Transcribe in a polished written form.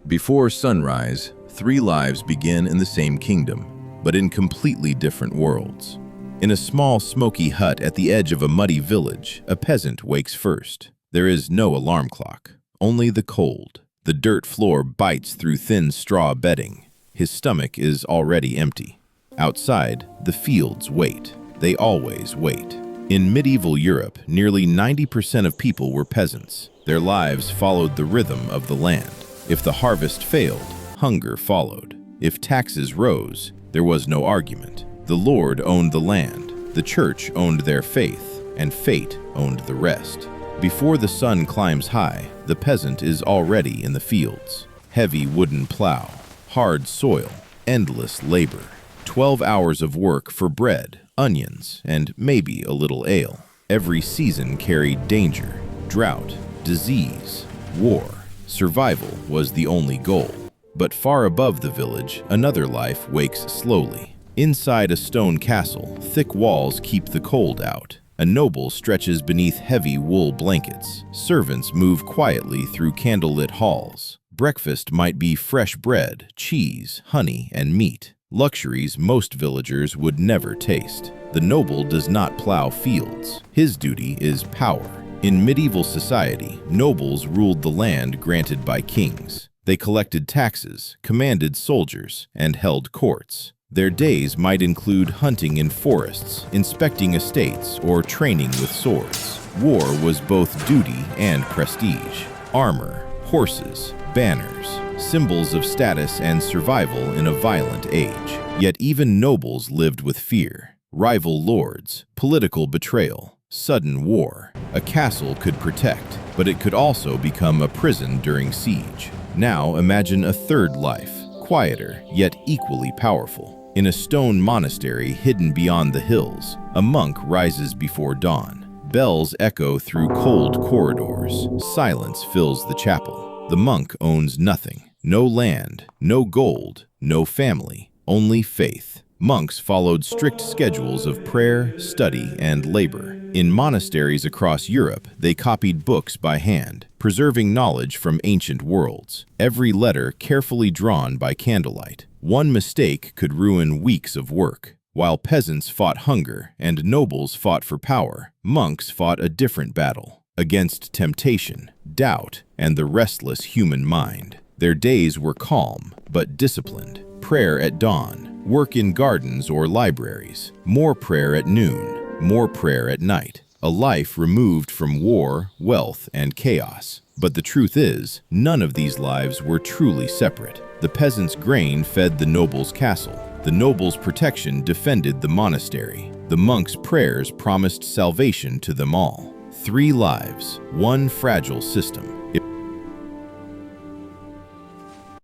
Before sunrise, three lives begin in the same kingdom, but in completely different worlds. In a small, smoky hut at the edge of a muddy village, a peasant wakes first. There is no alarm clock, only the cold. The dirt floor bites through thin straw bedding. His stomach is already empty. Outside, the fields wait. They always wait. In medieval Europe, nearly 90% of people were peasants. Their lives followed the rhythm of the land. If the harvest failed, hunger followed. If taxes rose, there was no argument. The Lord owned the land, the church owned their faith, and fate owned the rest. Before the sun climbs high, the peasant is already in the fields. Heavy wooden plow, hard soil, endless labor. 12 hours of work for bread, onions, and maybe a little ale. Every season carried danger, drought, disease, war. Survival was the only goal. But far above the village, another life wakes slowly. Inside a stone castle, thick walls keep the cold out. A noble stretches beneath heavy wool blankets. Servants move quietly through candlelit halls. Breakfast might be fresh bread, cheese, honey, and meat. Luxuries most villagers would never taste. The noble does not plow fields. His duty is power. In medieval society, nobles ruled the land granted by kings. They collected taxes, commanded soldiers, and held courts. Their days might include hunting in forests, inspecting estates, or training with swords. War was both duty and prestige. Armor, horses, banners, symbols of status and survival in a violent age. Yet even nobles lived with fear. Rival lords, political betrayal, sudden war. A castle could protect, but it could also become a prison during siege. Now imagine a third life, quieter yet equally powerful. In a stone monastery hidden beyond the hills, a monk rises before dawn. Bells echo through cold corridors. Silence fills the chapel. The monk owns nothing. No land, no gold, no family, only faith. Monks followed strict schedules of prayer, study, and labor. In monasteries across Europe, they copied books by hand, preserving knowledge from ancient worlds. Every letter carefully drawn by candlelight. One mistake could ruin weeks of work. While peasants fought hunger and nobles fought for power, monks fought a different battle, against temptation, doubt, and the restless human mind. Their days were calm, but disciplined. Prayer at dawn, work in gardens or libraries, more prayer at noon, more prayer at night. A life removed from war, wealth, and chaos. But the truth is, none of these lives were truly separate. The peasant's grain fed the noble's castle. The noble's protection defended the monastery. The monk's prayers promised salvation to them all. Three lives, one fragile system.